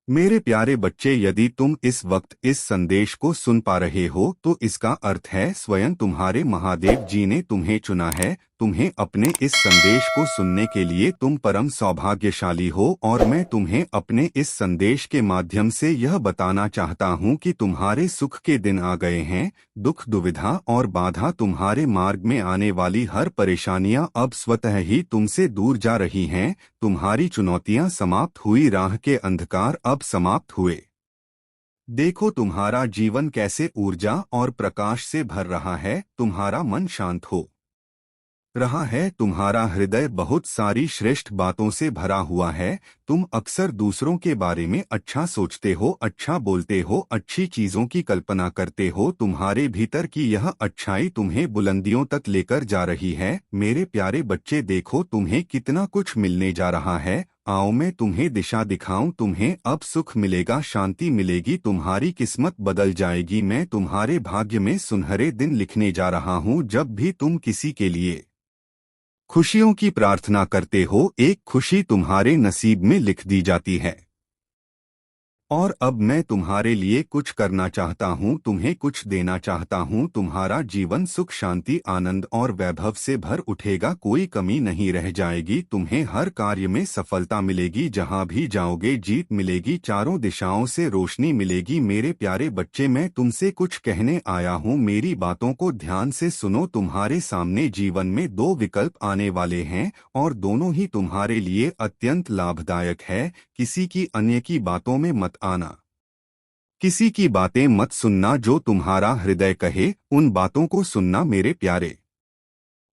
मेरे प्यारे बच्चे, यदि तुम इस वक्त इस संदेश को सुन पा रहे हो तो इसका अर्थ है स्वयं तुम्हारे महादेव जी ने तुम्हें चुना है। तुम्हें अपने इस संदेश को सुनने के लिए तुम परम सौभाग्यशाली हो और मैं तुम्हें अपने इस संदेश के माध्यम से यह बताना चाहता हूँ कि तुम्हारे सुख के दिन आ गए हैं। दुख, दुविधा और बाधा, तुम्हारे मार्ग में आने वाली हर परेशानियां अब स्वतः ही तुमसे दूर जा रही हैं। तुम्हारी चुनौतियां समाप्त हुई, राह के अंधकार अब समाप्त हुए। देखो तुम्हारा जीवन कैसे ऊर्जा और प्रकाश से भर रहा है। तुम्हारा मन शांत हो रहा है, तुम्हारा हृदय बहुत सारी श्रेष्ठ बातों से भरा हुआ है। तुम अक्सर दूसरों के बारे में अच्छा सोचते हो, अच्छा बोलते हो, अच्छी चीजों की कल्पना करते हो। तुम्हारे भीतर की यह अच्छाई तुम्हें बुलंदियों तक लेकर जा रही है। मेरे प्यारे बच्चे, देखो तुम्हें कितना कुछ मिलने जा रहा है। आओ मैं तुम्हें दिशा दिखाऊं। तुम्हें अब सुख मिलेगा, शांति मिलेगी, तुम्हारी किस्मत बदल जाएगी। मैं तुम्हारे भाग्य में सुनहरे दिन लिखने जा रहा हूं। जब भी तुम किसी के लिए खुशियों की प्रार्थना करते हो, एक खुशी तुम्हारे नसीब में लिख दी जाती है। और अब मैं तुम्हारे लिए कुछ करना चाहता हूँ, तुम्हें कुछ देना चाहता हूँ। तुम्हारा जीवन सुख, शांति, आनंद और वैभव से भर उठेगा। कोई कमी नहीं रह जाएगी। तुम्हें हर कार्य में सफलता मिलेगी। जहाँ भी जाओगे जीत मिलेगी। चारों दिशाओं से रोशनी मिलेगी। मेरे प्यारे बच्चे, मैं तुमसे कुछ कहने आया हूँ। मेरी बातों को ध्यान से सुनो। तुम्हारे सामने जीवन में दो विकल्प आने वाले हैं और दोनों ही तुम्हारे लिए अत्यंत लाभदायक है। किसी की अन्य की बातों में मत आना, किसी की बातें मत सुनना। जो तुम्हारा हृदय कहे उन बातों को सुनना। मेरे प्यारे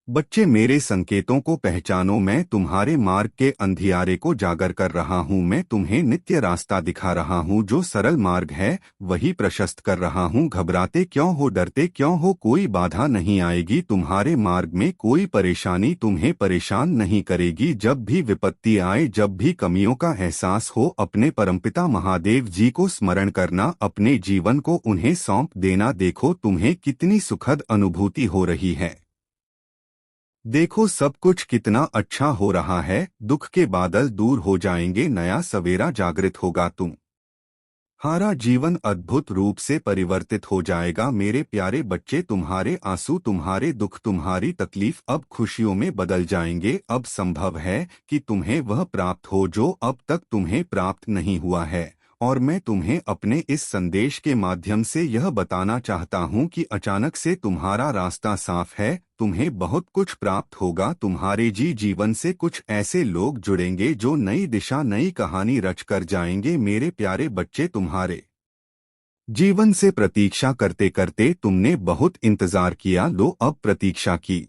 बच्चे, मेरे संकेतों को पहचानो। मैं तुम्हारे मार्ग के अंधियारे को जागर कर रहा हूँ। मैं तुम्हें नित्य रास्ता दिखा रहा हूँ। जो सरल मार्ग है वही प्रशस्त कर रहा हूँ। घबराते क्यों हो, डरते क्यों हो? कोई बाधा नहीं आएगी। तुम्हारे मार्ग में कोई परेशानी तुम्हें परेशान नहीं करेगी। जब भी विपत्ति आए, जब भी कमियों का एहसास हो, अपने परमपिता महादेव जी को स्मरण करना, अपने जीवन को उन्हें सौंप देना। देखो तुम्हें कितनी सुखद अनुभूति हो रही है। देखो सब कुछ कितना अच्छा हो रहा है। दुख के बादल दूर हो जाएंगे, नया सवेरा जागृत होगा। तुम्हारा जीवन अद्भुत रूप से परिवर्तित हो जाएगा। मेरे प्यारे बच्चे, तुम्हारे आंसू, तुम्हारे दुख, तुम्हारी तकलीफ अब खुशियों में बदल जाएंगे। अब संभव है कि तुम्हें वह प्राप्त हो जो अब तक तुम्हें प्राप्त नहीं हुआ है। और मैं तुम्हें अपने इस संदेश के माध्यम से यह बताना चाहता हूँ कि अचानक से तुम्हारा रास्ता साफ है। तुम्हें बहुत कुछ प्राप्त होगा। तुम्हारे जीवन से कुछ ऐसे लोग जुड़ेंगे जो नई दिशा, नई कहानी रच कर जाएंगे। मेरे प्यारे बच्चे, तुम्हारे जीवन से प्रतीक्षा करते करते तुमने बहुत इंतजार किया। लो अब प्रतीक्षा की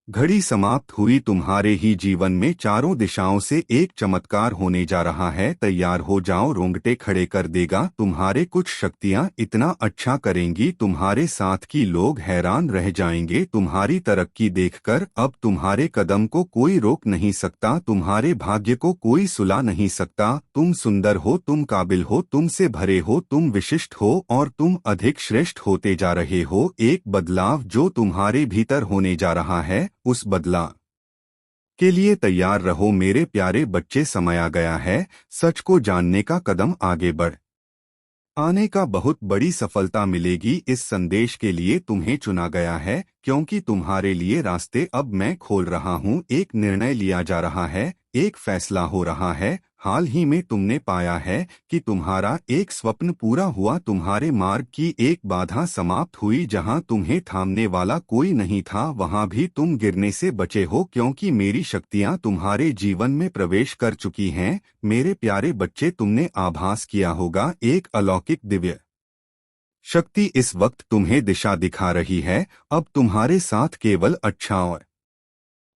घड़ी समाप्त हुई। तुम्हारे ही जीवन में चारों दिशाओं से एक चमत्कार होने जा रहा है। तैयार हो जाओ, रोंगटे खड़े कर देगा। तुम्हारे कुछ शक्तियां इतना अच्छा करेंगी, तुम्हारे साथ की लोग हैरान रह जाएंगे। तुम्हारी तरक्की देखकर अब तुम्हारे कदम को कोई रोक नहीं सकता, तुम्हारे भाग्य को कोई सुला नहीं सकता। तुम सुंदर हो, तुम काबिल हो, तुमसे भरे हो, तुम विशिष्ट हो और तुम अधिक श्रेष्ठ होते जा रहे हो। एक बदलाव जो तुम्हारे भीतर होने जा रहा है, उस बदलाव के लिए तैयार रहो। मेरे प्यारे बच्चे, समय आ गया है सच को जानने का। कदम आगे बढ़ आने का। बहुत बड़ी सफलता मिलेगी। इस संदेश के लिए तुम्हें चुना गया है क्योंकि तुम्हारे लिए रास्ते अब मैं खोल रहा हूँ। एक निर्णय लिया जा रहा है, एक फैसला हो रहा है। हाल ही में तुमने पाया है कि तुम्हारा एक स्वप्न पूरा हुआ। तुम्हारे मार्ग की एक बाधा समाप्त हुई। जहां तुम्हें थामने वाला कोई नहीं था, वहां भी तुम गिरने से बचे हो क्योंकि मेरी शक्तियां तुम्हारे जीवन में प्रवेश कर चुकी हैं। मेरे प्यारे बच्चे, तुमने आभास किया होगा एक अलौकिक दिव्य शक्ति इस वक्त तुम्हें दिशा दिखा रही है। अब तुम्हारे साथ केवल अच्छा और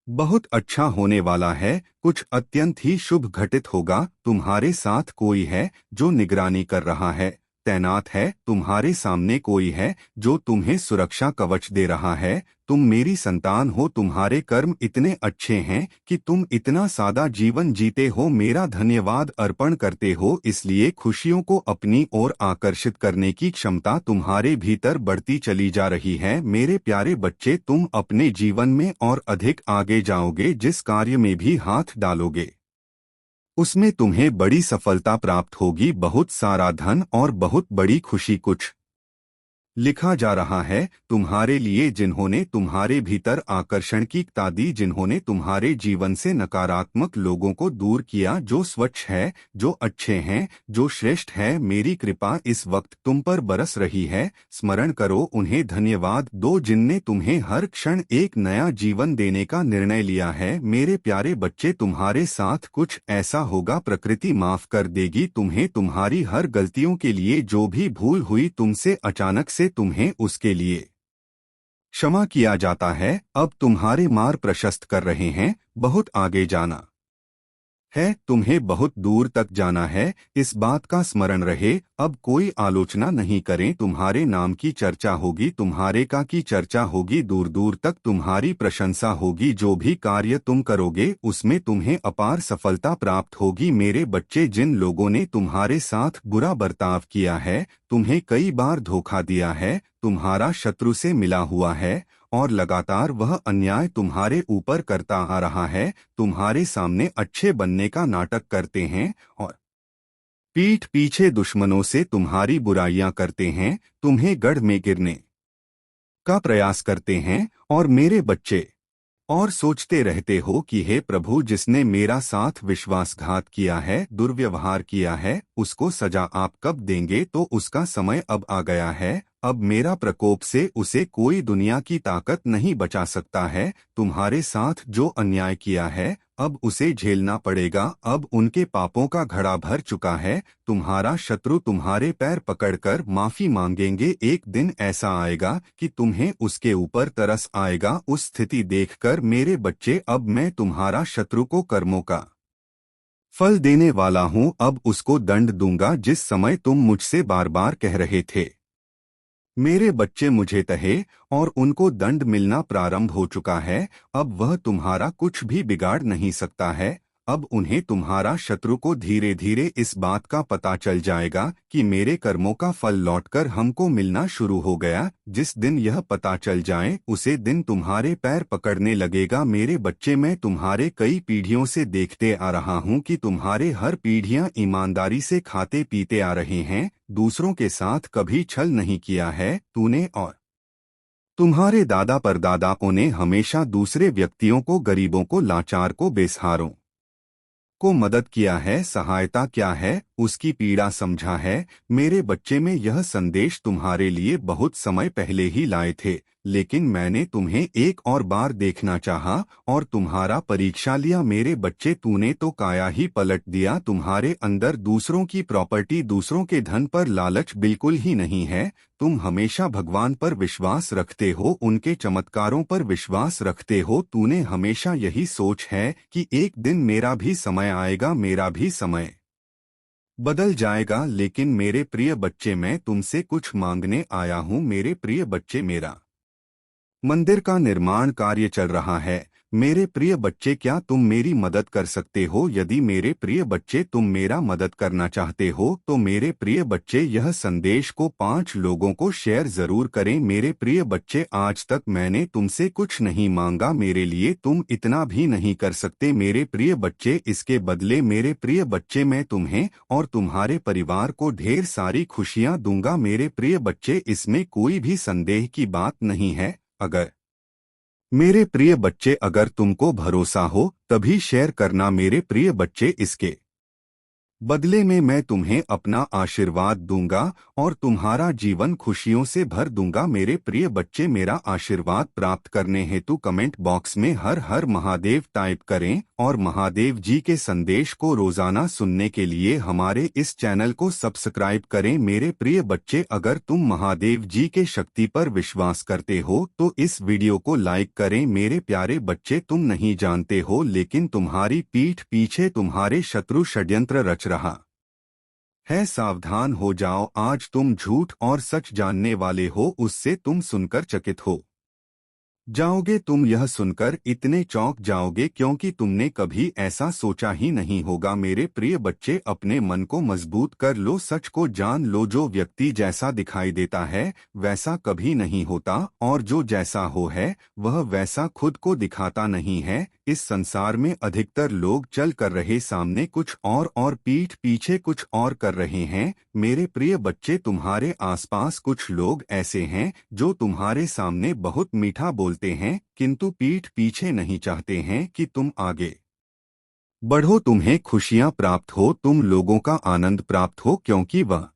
बहुत अच्छा होने वाला है। कुछ अत्यंत ही शुभ घटित होगा। तुम्हारे साथ कोई है जो निगरानी कर रहा है, तैनात है। तुम्हारे सामने कोई है जो तुम्हें सुरक्षा कवच दे रहा है। तुम मेरी संतान हो। तुम्हारे कर्म इतने अच्छे हैं कि तुम इतना सादा जीवन जीते हो, मेरा धन्यवाद अर्पण करते हो। इसलिए खुशियों को अपनी ओर आकर्षित करने की क्षमता तुम्हारे भीतर बढ़ती चली जा रही है। मेरे प्यारे बच्चे, तुम अपने जीवन में और अधिक आगे जाओगे। जिस कार्य में भी हाथ डालोगे उसमें तुम्हें बड़ी सफलता प्राप्त होगी, बहुत सारा धन और बहुत बड़ी खुशी। कुछ लिखा जा रहा है तुम्हारे लिए जिन्होंने तुम्हारे भीतर आकर्षण की ता दी, जिन्होंने तुम्हारे जीवन से नकारात्मक लोगों को दूर किया, जो स्वच्छ है, जो अच्छे हैं, जो श्रेष्ठ है। मेरी कृपा इस वक्त तुम पर बरस रही है। स्मरण करो, उन्हें धन्यवाद दो जिनने तुम्हें हर क्षण एक नया जीवन देने का निर्णय लिया है। मेरे प्यारे बच्चे, तुम्हारे साथ कुछ ऐसा होगा, प्रकृति माफ कर देगी तुम्हें। तुम्हारी हर गलतियों के लिए, जो भी भूल हुई तुमसे अचानक से, तुम्हें उसके लिए क्षमा किया जाता है। अब तुम्हारे मार्ग प्रशस्त कर रहे हैं, बहुत आगे जाना है, तुम्हें बहुत दूर तक जाना है, इस बात का स्मरण रहे। अब कोई आलोचना नहीं करें, तुम्हारे नाम की चर्चा होगी, तुम्हारे का की चर्चा होगी, दूर दूर तक तुम्हारी प्रशंसा होगी। जो भी कार्य तुम करोगे उसमें तुम्हें अपार सफलता प्राप्त होगी। मेरे बच्चे, जिन लोगों ने तुम्हारे साथ बुरा बर्ताव किया है, तुम्हें कई बार धोखा दिया है, तुम्हारा शत्रु से मिला हुआ है और लगातार वह अन्याय तुम्हारे ऊपर करता आ रहा है, तुम्हारे सामने अच्छे बनने का नाटक करते हैं और पीठ पीछे दुश्मनों से तुम्हारी बुराइयां करते हैं, तुम्हें गढ़ में गिरने का प्रयास करते हैं। और मेरे बच्चे, और सोचते रहते हो कि हे प्रभु, जिसने मेरा साथ विश्वासघात किया है, दुर्व्यवहार किया है, उसको सजा आप कब देंगे? तो उसका समय अब आ गया है। अब मेरा प्रकोप से उसे कोई दुनिया की ताकत नहीं बचा सकता है। तुम्हारे साथ जो अन्याय किया है, अब उसे झेलना पड़ेगा। अब उनके पापों का घड़ा भर चुका है। तुम्हारा शत्रु तुम्हारे पैर पकड़कर माफी मांगेंगे। एक दिन ऐसा आएगा कि तुम्हें उसके ऊपर तरस आएगा। उस स्थिति देखकर मेरे बच्चे, अब मैं तुम्हारा शत्रु को कर्मों का फल देने वाला हूं। अब उसको दंड दूंगा जिस समय तुम मुझसे बार बार कह रहे थे। मेरे बच्चे मुझे तहे और उनको दंड मिलना प्रारंभ हो चुका है। अब वह तुम्हारा कुछ भी बिगाड़ नहीं सकता है। अब उन्हें, तुम्हारा शत्रु को धीरे धीरे इस बात का पता चल जाएगा कि मेरे कर्मों का फल लौटकर हमको मिलना शुरू हो गया। जिस दिन यह पता चल जाए, उसे दिन तुम्हारे पैर पकड़ने लगेगा। मेरे बच्चे, मैं तुम्हारे कई पीढ़ियों से देखते आ रहा हूं कि तुम्हारे हर पीढ़ियां ईमानदारी से खाते पीते आ रहे हैं, दूसरों के साथ कभी छल नहीं किया है। तूने और तुम्हारे दादा परदादाओं ने हमेशा दूसरे व्यक्तियों को, गरीबों को, लाचार को, बेसहारों को मदद किया है। सहायता क्या है, उसकी पीड़ा समझा है। मेरे बच्चे, में यह संदेश तुम्हारे लिए बहुत समय पहले ही लाए थे, लेकिन मैंने तुम्हें एक और बार देखना चाहा और तुम्हारा परीक्षा लिया। मेरे बच्चे, तूने तो काया ही पलट दिया। तुम्हारे अंदर दूसरों की प्रॉपर्टी, दूसरों के धन पर लालच बिल्कुल ही नहीं है। तुम हमेशा भगवान पर विश्वास रखते हो, उनके चमत्कारों पर विश्वास रखते हो। तूने हमेशा यही सोच है कि एक दिन मेरा भी समय आएगा, मेरा भी समय बदल जाएगा। लेकिन मेरे प्रिय बच्चे, मैं तुमसे कुछ मांगने आया हूँ। मेरे प्रिय बच्चे, मेरा मंदिर का निर्माण कार्य चल रहा है। मेरे प्रिय बच्चे, क्या तुम मेरी मदद कर सकते हो? यदि मेरे प्रिय बच्चे तुम मेरा मदद करना चाहते हो तो मेरे प्रिय बच्चे, यह संदेश को 5 लोगों को शेयर जरूर करें। मेरे प्रिय बच्चे, आज तक मैंने तुमसे कुछ नहीं मांगा, मेरे लिए तुम इतना भी नहीं कर सकते। मेरे प्रिय बच्चे, इसके बदले मेरे प्रिय बच्चे, मैं तुम्हें और तुम्हारे परिवार को ढेर सारी खुशियां दूंगा। मेरे प्रिय बच्चे, इसमें कोई भी संदेह की बात नहीं है। अगर मेरे प्रिय बच्चे, अगर तुमको भरोसा हो तभी शेयर करना। मेरे प्रिय बच्चे, इसके बदले में मैं तुम्हें अपना आशीर्वाद दूंगा और तुम्हारा जीवन खुशियों से भर दूंगा। मेरे प्रिय बच्चे, मेरा आशीर्वाद प्राप्त करने हेतु कमेंट बॉक्स में हर हर महादेव टाइप करें और महादेव जी के संदेश को रोजाना सुनने के लिए हमारे इस चैनल को सब्सक्राइब करें। मेरे प्रिय बच्चे, अगर तुम महादेव जी के शक्ति पर विश्वास करते हो तो इस वीडियो को लाइक करें। मेरे प्यारे बच्चे, तुम नहीं जानते हो, लेकिन तुम्हारी पीठ पीछे तुम्हारे शत्रु षड्यंत्र रच रहा है। सावधान हो जाओ, आज तुम झूठ और सच जानने वाले हो, उससे तुम सुनकर चकित हो। जाओगे। तुम यह सुनकर इतने चौंक जाओगे क्योंकि तुमने कभी ऐसा सोचा ही नहीं होगा। मेरे प्रिय बच्चे, अपने मन को मजबूत कर लो, सच को जान लो। जो व्यक्ति जैसा दिखाई देता है वैसा कभी नहीं होता, और जो जैसा हो है वह वैसा खुद को दिखाता नहीं है। इस संसार में अधिकतर लोग चल कर रहे सामने कुछ और पीठ पीछे कुछ और कर रहे हैं। मेरे प्रिय बच्चे, तुम्हारे आसपास कुछ लोग ऐसे हैं जो तुम्हारे सामने बहुत मीठा बोलते हैं किंतु पीठ पीछे नहीं चाहते हैं कि तुम आगे बढ़ो, तुम्हें खुशियां प्राप्त हो, तुम लोगों का आनंद प्राप्त हो, क्योंकि वह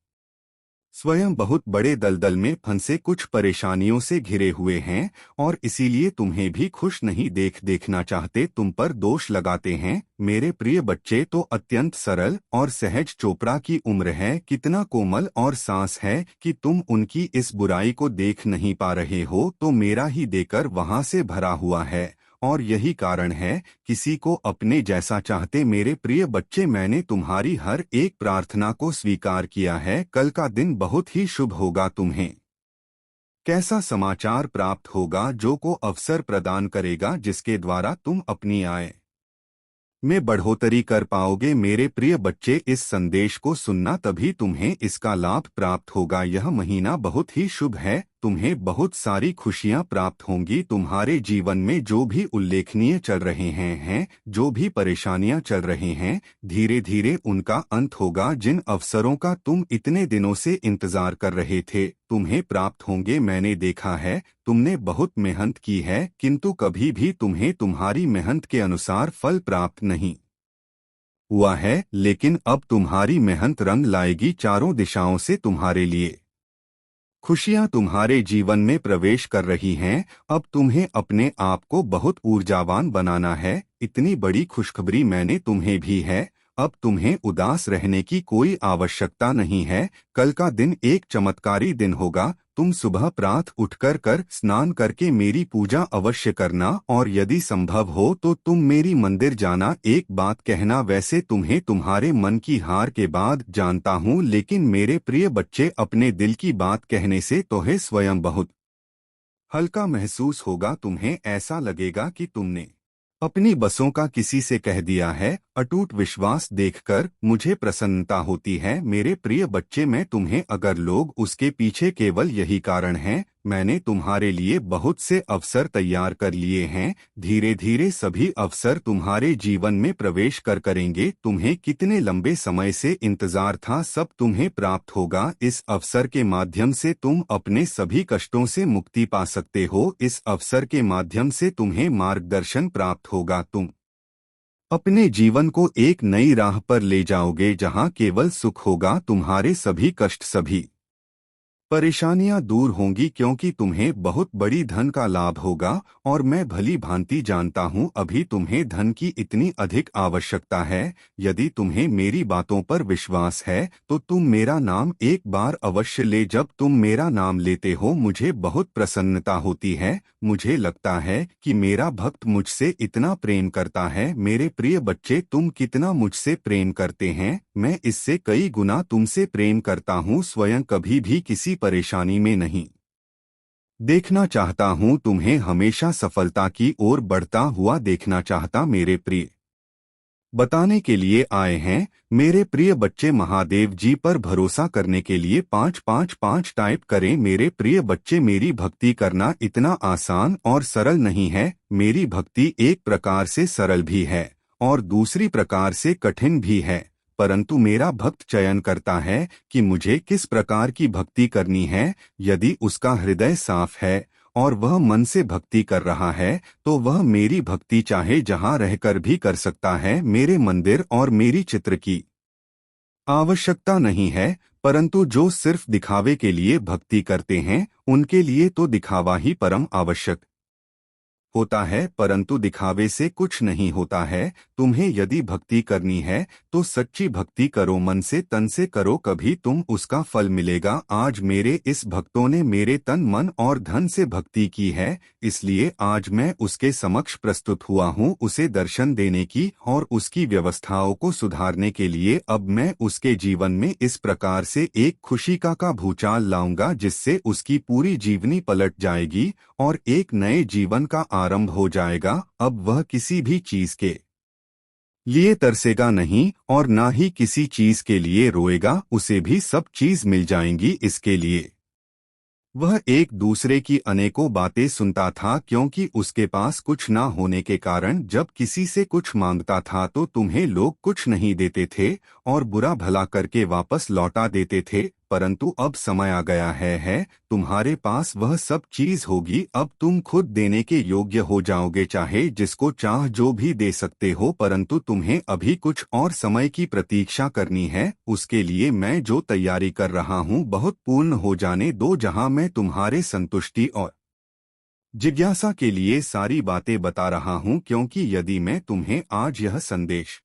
स्वयं बहुत बड़े दलदल में फंसे कुछ परेशानियों से घिरे हुए हैं और इसीलिए तुम्हें भी खुश नहीं देखना चाहते, तुम पर दोष लगाते हैं। मेरे प्रिय बच्चे, तो अत्यंत सरल और सहज चोपड़ा की उम्र है, कितना कोमल और सांस है कि तुम उनकी इस बुराई को देख नहीं पा रहे हो, तो मेरा ही देकर वहां से भरा हुआ है। और यही कारण है, किसी को अपने जैसा चाहते। मेरे प्रिय बच्चे, मैंने तुम्हारी हर एक प्रार्थना को स्वीकार किया है। कल का दिन बहुत ही शुभ होगा। तुम्हें कैसा समाचार प्राप्त होगा जो को अवसर प्रदान करेगा जिसके द्वारा तुम अपनी आय में बढ़ोतरी कर पाओगे। मेरे प्रिय बच्चे, इस संदेश को सुनना, तभी तुम्हें इसका लाभ प्राप्त होगा। यह महीना बहुत ही शुभ है, तुम्हें बहुत सारी खुशियां प्राप्त होंगी। तुम्हारे जीवन में जो भी उल्लेखनीय चल रहे हैं, जो भी परेशानियां चल रही हैं, धीरे धीरे उनका अंत होगा। जिन अवसरों का तुम इतने दिनों से इंतजार कर रहे थे तुम्हें प्राप्त होंगे। मैंने देखा है, तुमने बहुत मेहनत की है किंतु कभी भी तुम्हें तुम्हारी मेहनत के अनुसार फल प्राप्त नहीं हुआ है, लेकिन अब तुम्हारी मेहनत रंग लाएगी। चारों दिशाओं से तुम्हारे लिए खुशियां तुम्हारे जीवन में प्रवेश कर रही हैं। अब तुम्हें अपने आप को बहुत ऊर्जावान बनाना है। इतनी बड़ी खुशखबरी मैंने तुम्हें भी है। अब तुम्हें उदास रहने की कोई आवश्यकता नहीं है। कल का दिन एक चमत्कारी दिन होगा। तुम सुबह प्रातः उठकर स्नान करके मेरी पूजा अवश्य करना, और यदि संभव हो तो तुम मेरी मंदिर जाना। एक बात कहना, वैसे तुम्हें तुम्हारे मन की हार के बाद जानता हूँ, लेकिन मेरे प्रिय बच्चे, अपने दिल की बात कहने से तुम्हें स्वयं बहुत हल्का महसूस होगा। तुम्हें ऐसा लगेगा कि तुमने अपनी बसों का किसी से कह दिया है। अटूट विश्वास देखकर मुझे प्रसन्नता होती है। मेरे प्रिय बच्चे, मैं तुम्हें, अगर लोग उसके पीछे केवल यही कारण है, मैंने तुम्हारे लिए बहुत से अवसर तैयार कर लिए हैं। धीरे धीरे सभी अवसर तुम्हारे जीवन में प्रवेश करेंगे। तुम्हें कितने लंबे समय से इंतजार था, सब तुम्हें प्राप्त होगा। इस अवसर के माध्यम से तुम अपने सभी कष्टों से मुक्ति पा सकते हो। इस अवसर के माध्यम से तुम्हें मार्गदर्शन प्राप्त होगा। तुम अपने जीवन को एक नई राह पर ले जाओगे जहां केवल सुख होगा। तुम्हारे सभी कष्ट, सभी परेशानियां दूर होंगी, क्योंकि तुम्हें बहुत बड़ी धन का लाभ होगा। और मैं भली भांति जानता हूं, अभी तुम्हें धन की इतनी अधिक आवश्यकता है। यदि तुम्हें मेरी बातों पर विश्वास है तो तुम मेरा नाम एक बार अवश्य ले। जब तुम मेरा नाम लेते हो मुझे बहुत प्रसन्नता होती है। मुझे लगता है कि मेरा भक्त मुझसे इतना प्रेम करता है। मेरे प्रिय बच्चे, तुम कितना मुझसे प्रेम करते हैं, मैं इससे कई गुना तुमसे प्रेम करता हूँ। स्वयं कभी भी किसी परेशानी में नहीं देखना चाहता हूँ, तुम्हें हमेशा सफलता की ओर बढ़ता हुआ देखना चाहता। मेरे प्रिय बताने के लिए आए हैं। मेरे प्रिय बच्चे, महादेव जी पर भरोसा करने के लिए 555 टाइप करें। मेरे प्रिय बच्चे, मेरी भक्ति करना इतना आसान और सरल नहीं है। मेरी भक्ति एक प्रकार से सरल भी है और दूसरी प्रकार से कठिन भी है, परंतु मेरा भक्त चयन करता है कि मुझे किस प्रकार की भक्ति करनी है। यदि उसका हृदय साफ है और वह मन से भक्ति कर रहा है तो वह मेरी भक्ति चाहे जहां रहकर भी कर सकता है। मेरे मंदिर और मेरी चित्र की आवश्यकता नहीं है, परंतु जो सिर्फ दिखावे के लिए भक्ति करते हैं उनके लिए तो दिखावा ही परम आवश्यक होता है। परंतु दिखावे से कुछ नहीं होता है। तुम्हें यदि भक्ति करनी है तो सच्ची भक्ति करो, मन से तन से करो, कभी तुम उसका फल मिलेगा। आज मेरे इस भक्तों ने मेरे तन मन और धन से भक्ति की है, इसलिए आज मैं उसके समक्ष प्रस्तुत हुआ हूँ उसे दर्शन देने की और उसकी व्यवस्थाओं को सुधारने के लिए। अब मैं उसके जीवन में इस प्रकार से एक खुशी का भूचाल लाऊंगा जिससे उसकी पूरी जीवनी पलट जाएगी और एक नए जीवन का आरंभ हो जाएगा। अब वह किसी भी चीज के लिए तरसेगा नहीं और ना ही किसी चीज के लिए रोएगा, उसे भी सब चीज मिल जाएंगी। इसके लिए वह एक दूसरे की अनेकों बातें सुनता था, क्योंकि उसके पास कुछ ना होने के कारण जब किसी से कुछ मांगता था तो तुम्हें लोग कुछ नहीं देते थे और बुरा भला करके वापस लौटा देते थे। परंतु अब समय आ गया है तुम्हारे पास वह सब चीज होगी। अब तुम खुद देने के योग्य हो जाओगे, चाहे जिसको चाह जो भी दे सकते हो। परंतु तुम्हें अभी कुछ और समय की प्रतीक्षा करनी है। उसके लिए मैं जो तैयारी कर रहा हूँ बहुत पूर्ण हो जाने दो, जहाँ मैं तुम्हारे संतुष्टि और जिज्ञासा के लिए सारी बातें बता रहा हूँ। क्योंकि यदि मैं तुम्हें आज यह संदेश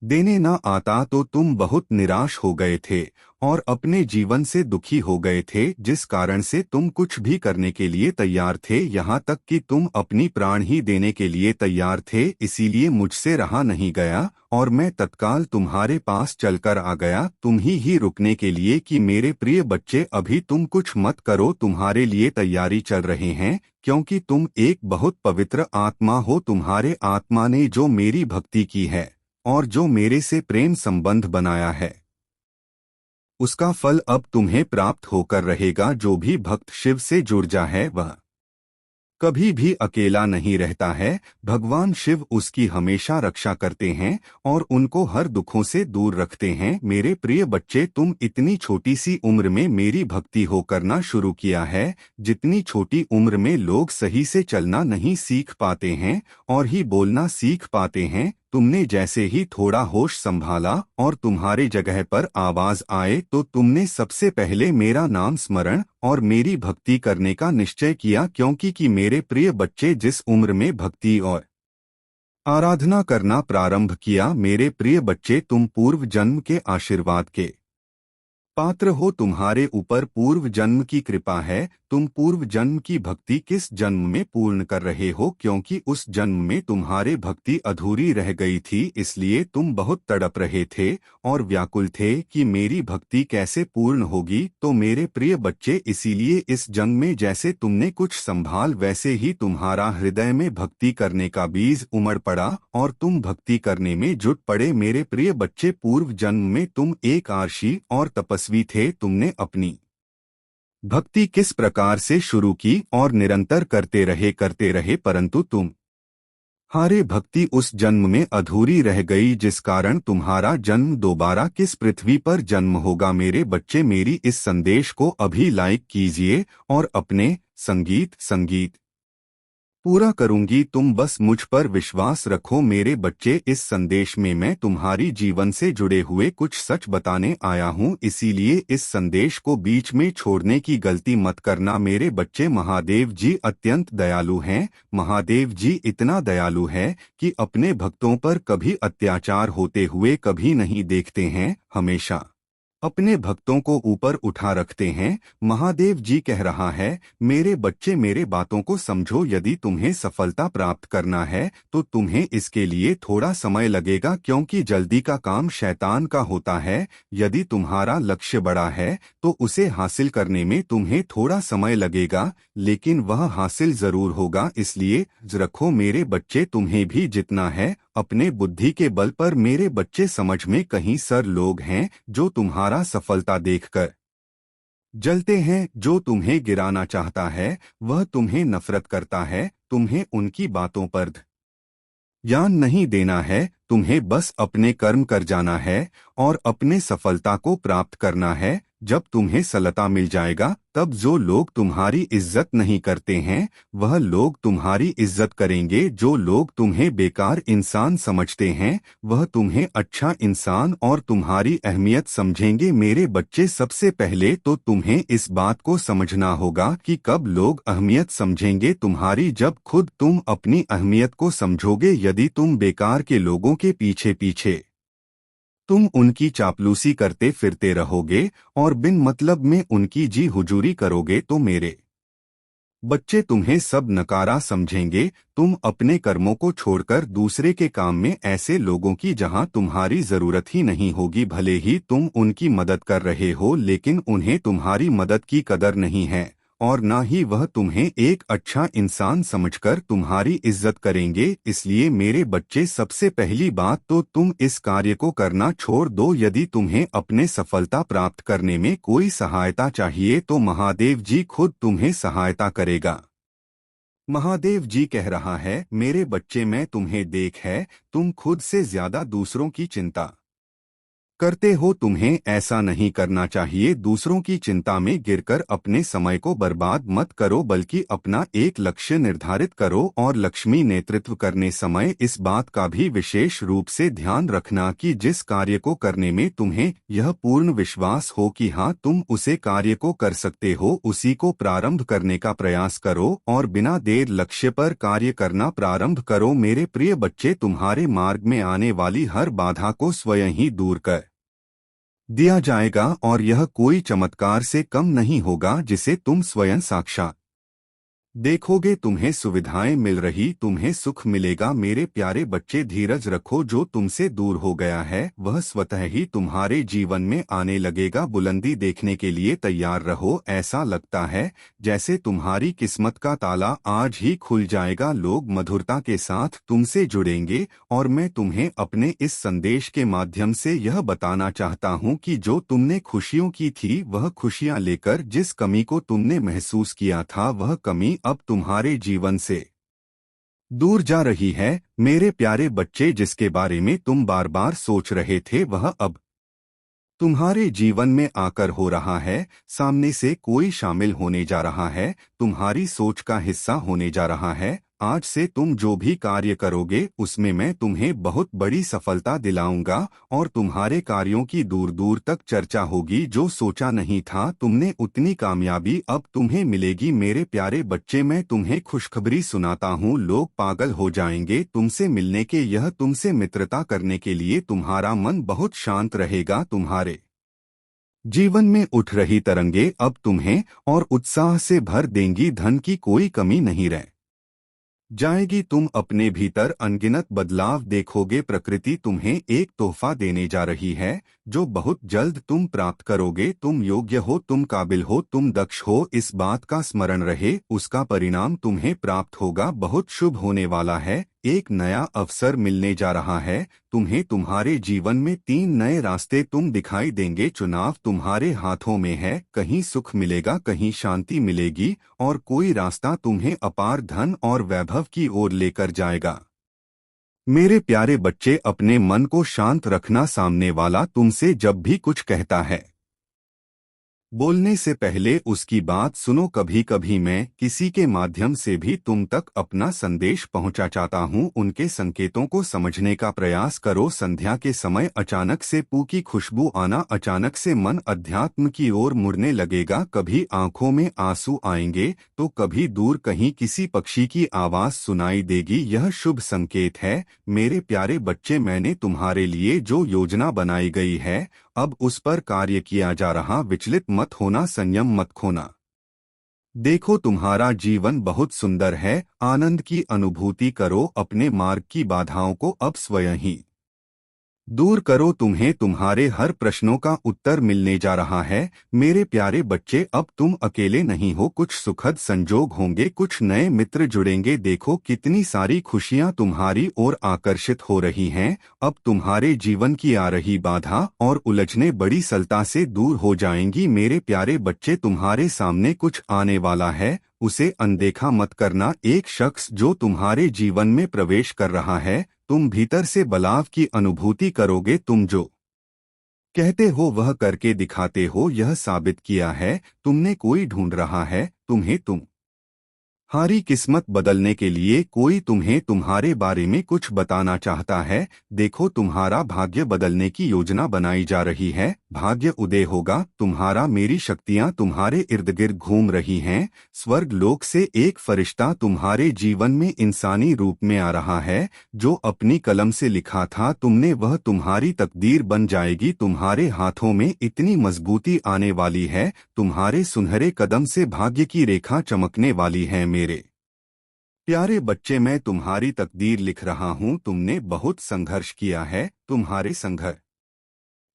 देने न आता तो तुम बहुत निराश हो गए थे और अपने जीवन से दुखी हो गए थे, जिस कारण से तुम कुछ भी करने के लिए तैयार थे, यहाँ तक कि तुम अपनी प्राण ही देने के लिए तैयार थे। इसीलिए मुझसे रहा नहीं गया और मैं तत्काल तुम्हारे पास चलकर आ गया, तुम ही रुकने के लिए कि मेरे प्रिय बच्चे अभी तुम कुछ मत करो, तुम्हारे लिए तैयारी चल रहे हैं। क्योंकि तुम एक बहुत पवित्र आत्मा हो। तुम्हारे आत्मा ने जो मेरी भक्ति की है और जो मेरे से प्रेम संबंध बनाया है, उसका फल अब तुम्हें प्राप्त होकर रहेगा। जो भी भक्त शिव से जुड़ जा है वह कभी भी अकेला नहीं रहता है। भगवान शिव उसकी हमेशा रक्षा करते हैं और उनको हर दुखों से दूर रखते हैं। मेरे प्रिय बच्चे, तुम इतनी छोटी सी उम्र में मेरी भक्ति हो करना शुरू किया है। जितनी छोटी उम्र में लोग सही से चलना नहीं सीख पाते हैं और ही बोलना सीख पाते हैं, तुमने जैसे ही थोड़ा होश संभाला और तुम्हारे जगह पर आवाज आए तो तुमने सबसे पहले मेरा नाम स्मरण और मेरी भक्ति करने का निश्चय किया। क्योंकि मेरे प्रिय बच्चे, जिस उम्र में भक्ति और आराधना करना प्रारंभ किया, मेरे प्रिय बच्चे, तुम पूर्व जन्म के आशीर्वाद के पात्र हो। तुम्हारे ऊपर पूर्व जन्म की कृपा है। तुम पूर्व जन्म की भक्ति किस जन्म में पूर्ण कर रहे हो? क्योंकि उस जन्म में तुम्हारे भक्ति अधूरी रह गई थी, इसलिए तुम बहुत तड़प रहे थे और व्याकुल थे कि मेरी भक्ति कैसे पूर्ण होगी। तो मेरे प्रिय बच्चे, इसीलिए इस जन्म में जैसे तुमने कुछ संभाल, वैसे ही तुम्हारा हृदय में भक्ति करने का बीज उमड़ पड़ा और तुम भक्ति करने में जुट पड़े। मेरे प्रिय बच्चे, पूर्व जन्म में तुम एक आर्षी और तपस्वी थे। तुमने अपनी भक्ति किस प्रकार से शुरू की और निरंतर करते रहे, परंतु तुम्हारे भक्ति उस जन्म में अधूरी रह गई, जिस कारण तुम्हारा जन्म दोबारा किस पृथ्वी पर जन्म होगा। मेरे बच्चे, मेरी इस संदेश को अभी लाइक कीजिए और अपने संगीत पूरा करूंगी। तुम बस मुझ पर विश्वास रखो। मेरे बच्चे, इस संदेश में मैं तुम्हारी जीवन से जुड़े हुए कुछ सच बताने आया हूँ, इसीलिए इस संदेश को बीच में छोड़ने की गलती मत करना। मेरे बच्चे, महादेव जी अत्यंत दयालु हैं। महादेव जी इतना दयालु है कि अपने भक्तों पर कभी अत्याचार होते हुए कभी नहीं देखते हैं, हमेशा अपने भक्तों को ऊपर उठा रखते हैं। महादेव जी कह रहा है, मेरे बच्चे, मेरे बातों को समझो। यदि तुम्हें सफलता प्राप्त करना है तो तुम्हें इसके लिए थोड़ा समय लगेगा, क्योंकि जल्दी का काम शैतान का होता है। यदि तुम्हारा लक्ष्य बड़ा है तो उसे हासिल करने में तुम्हें थोड़ा समय लगेगा, लेकिन वह हासिल जरूर होगा। इसलिए रखो मेरे बच्चे, तुम्हें भी जितना है अपने बुद्धि के बल पर। मेरे बच्चे, समझ में कहीं सर लोग हैं जो तुम्हारा सफलता देखकर जलते हैं। जो तुम्हें गिराना चाहता है वह तुम्हें नफरत करता है। तुम्हें उनकी बातों पर ध्यान नहीं देना है, तुम्हें बस अपने कर्म कर जाना है और अपने सफलता को प्राप्त करना है। जब तुम्हें सफलता मिल जाएगा तब जो लोग तुम्हारी इज्जत नहीं करते हैं वह लोग तुम्हारी इज्जत करेंगे। जो लोग तुम्हें बेकार इंसान समझते हैं वह तुम्हें अच्छा इंसान और तुम्हारी अहमियत समझेंगे। मेरे बच्चे, सबसे पहले तो तुम्हें इस बात को समझना होगा कि कब लोग अहमियत समझेंगे तुम्हारी, जब खुद तुम अपनी अहमियत को समझोगे। यदि तुम बेकार के लोगों के पीछे पीछे तुम उनकी चापलूसी करते फिरते रहोगे और बिन मतलब में उनकी जी हुजूरी करोगे तो मेरे बच्चे, तुम्हें सब नकारा समझेंगे। तुम अपने कर्मों को छोड़कर दूसरे के काम में ऐसे लोगों की जहां तुम्हारी जरूरत ही नहीं होगी, भले ही तुम उनकी मदद कर रहे हो, लेकिन उन्हें तुम्हारी मदद की कदर नहीं है और न ही वह तुम्हें एक अच्छा इंसान समझकर तुम्हारी इज्जत करेंगे। इसलिए मेरे बच्चे, सबसे पहली बात तो तुम इस कार्य को करना छोड़ दो। यदि तुम्हें अपने सफलता प्राप्त करने में कोई सहायता चाहिए तो महादेव जी खुद तुम्हें सहायता करेगा। महादेव जी कह रहा है, मेरे बच्चे, मैं तुम्हें देख है, तुम खुद से ज्यादा दूसरों की चिंता करते हो। तुम्हें ऐसा नहीं करना चाहिए। दूसरों की चिंता में गिरकर अपने समय को बर्बाद मत करो, बल्कि अपना एक लक्ष्य निर्धारित करो और लक्ष्मी नेतृत्व करने समय इस बात का भी विशेष रूप से ध्यान रखना कि जिस कार्य को करने में तुम्हें यह पूर्ण विश्वास हो कि हाँ तुम उसे कार्य को कर सकते हो, उसी को प्रारंभ करने का प्रयास करो और बिना देर लक्ष्य पर कार्य करना प्रारंभ करो। मेरे प्रिय बच्चे, तुम्हारे मार्ग में आने वाली हर बाधा को स्वयं ही दूर कर दिया जाएगा और यह कोई चमत्कार से कम नहीं होगा जिसे तुम स्वयं साक्षात देखोगे। तुम्हें सुविधाएं मिल रही, तुम्हें सुख मिलेगा। मेरे प्यारे बच्चे, धीरज रखो। जो तुमसे दूर हो गया है वह स्वतः ही तुम्हारे जीवन में आने लगेगा। बुलंदी देखने के लिए तैयार रहो। ऐसा लगता है जैसे तुम्हारी किस्मत का ताला आज ही खुल जाएगा। लोग मधुरता के साथ तुमसे जुड़ेंगे और मैं तुम्हें अपने इस संदेश के माध्यम से यह बताना चाहता हूँ कि जो तुमने खुशियों की थी वह खुशियाँ लेकर जिस कमी को तुमने महसूस किया था वह कमी अब तुम्हारे जीवन से दूर जा रही है। मेरे प्यारे बच्चे, जिसके बारे में तुम बार बार सोच रहे थे वह अब तुम्हारे जीवन में आकर हो रहा है। सामने से कोई शामिल होने जा रहा है, तुम्हारी सोच का हिस्सा होने जा रहा है। आज से तुम जो भी कार्य करोगे उसमें मैं तुम्हें बहुत बड़ी सफलता दिलाऊंगा और तुम्हारे कार्यों की दूर दूर तक चर्चा होगी। जो सोचा नहीं था तुमने उतनी कामयाबी अब तुम्हें मिलेगी। मेरे प्यारे बच्चे, मैं तुम्हें खुशखबरी सुनाता हूँ। लोग पागल हो जाएंगे तुमसे मिलने के। यह तुमसे मित्रता करने के लिए तुम्हारा मन बहुत शांत रहेगा। तुम्हारे जीवन में उठ रही तरंगे अब तुम्हें और उत्साह से भर देंगी। धन की कोई कमी नहीं रह जाएगी। तुम अपने भीतर अनगिनत बदलाव देखोगे। प्रकृति तुम्हें एक तोहफा देने जा रही है जो बहुत जल्द तुम प्राप्त करोगे। तुम योग्य हो, तुम काबिल हो, तुम दक्ष हो, इस बात का स्मरण रहे। उसका परिणाम तुम्हें प्राप्त होगा। बहुत शुभ होने वाला है। एक नया अवसर मिलने जा रहा है तुम्हें। तुम्हारे जीवन में 3 नए रास्ते तुम दिखाई देंगे। चुनाव तुम्हारे हाथों में है। कहीं सुख मिलेगा, कहीं शांति मिलेगी और कोई रास्ता तुम्हें अपार धन और वैभव की ओर लेकर जाएगा। मेरे प्यारे बच्चे, अपने मन को शांत रखना। सामने वाला तुमसे जब भी कुछ कहता है बोलने से पहले उसकी बात सुनो। कभी कभी मैं किसी के माध्यम से भी तुम तक अपना संदेश पहुंचा चाहता हूं। उनके संकेतों को समझने का प्रयास करो। संध्या के समय अचानक से पू की खुशबू आना, अचानक से मन अध्यात्म की ओर मुड़ने लगेगा। कभी आंखों में आंसू आएंगे तो कभी दूर कहीं किसी पक्षी की आवाज सुनाई देगी। यह शुभ संकेत है। मेरे प्यारे बच्चे, मैंने तुम्हारे लिए जो योजना बनाई गई है अब उस पर कार्य किया जा रहा। विचलित मत होना, संयम मत खोना। देखो, तुम्हारा जीवन बहुत सुंदर है। आनंद की अनुभूति करो। अपने मार्ग की बाधाओं को अब स्वयं ही दूर करो। तुम्हें तुम्हारे हर प्रश्नों का उत्तर मिलने जा रहा है। मेरे प्यारे बच्चे, अब तुम अकेले नहीं हो। कुछ सुखद संजोग होंगे, कुछ नए मित्र जुड़ेंगे। देखो कितनी सारी खुशियां तुम्हारी ओर आकर्षित हो रही हैं। अब तुम्हारे जीवन की आ रही बाधा और उलझने बड़ी सरलता से दूर हो जाएंगी। मेरे प्यारे बच्चे, तुम्हारे सामने कुछ आने वाला है, उसे अनदेखा मत करना। एक शख्स जो तुम्हारे जीवन में प्रवेश कर रहा है, तुम भीतर से बलाव की अनुभूति करोगे। तुम जो कहते हो वह करके दिखाते हो। यह साबित किया है तुमने कोई ढूंढ रहा है तुम्हें। हारी किस्मत बदलने के लिए कोई तुम्हें तुम्हारे बारे में कुछ बताना चाहता है। देखो, तुम्हारा भाग्य बदलने की योजना बनाई जा रही है। भाग्य उदय होगा तुम्हारा। मेरी शक्तियां तुम्हारे इर्द गिर्द घूम रही हैं। स्वर्ग लोक से एक फरिश्ता तुम्हारे जीवन में इंसानी रूप में आ रहा है। जो अपनी कलम से लिखा था तुमने वह तुम्हारी तकदीर बन जाएगी। तुम्हारे हाथों में इतनी मजबूती आने वाली है, तुम्हारे सुनहरे कदम से भाग्य की रेखा चमकने वाली है। मेरे प्यारे बच्चे, मैं तुम्हारी तकदीर लिख रहा हूँ। तुमने बहुत संघर्ष किया है। तुम्हारे संघर्ष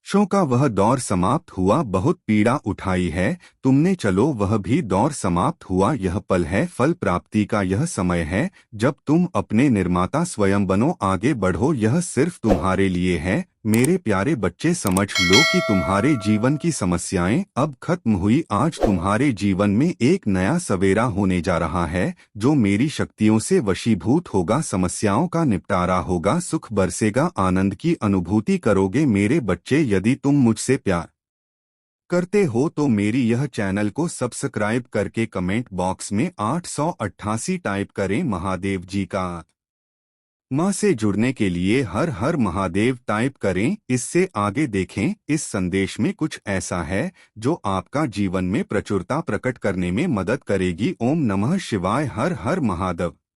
शो का वह दौर समाप्त हुआ, बहुत पीड़ा उठाई है तुमने, चलो वह भी दौर समाप्त हुआ, यह पल है, फल प्राप्ति का यह समय है, जब तुम अपने निर्माता स्वयं बनो, आगे बढ़ो, यह सिर्फ तुम्हारे लिए है। मेरे प्यारे बच्चे, समझ लो कि तुम्हारे जीवन की समस्याएं अब खत्म हुई, आज तुम्हारे जीवन में एक नया सवेरा होने जा रहा है जो मेरी शक्तियों से वशीभूत होगा, समस्याओं का निपटारा होगा, सुख बरसेगा, आनंद की अनुभूति करोगे। मेरे बच्चे, यदि तुम मुझसे प्यार करते हो तो मेरी यह चैनल को सब्सक्राइब करके कमेंट बॉक्स में 888 टाइप करें। महादेव जी का माँ से जुड़ने के लिए हर हर महादेव टाइप करें। इससे आगे देखें, इस संदेश में कुछ ऐसा है जो आपका जीवन में प्रचुरता प्रकट करने में मदद करेगी। ओम नमः शिवाय। हर हर महादेव।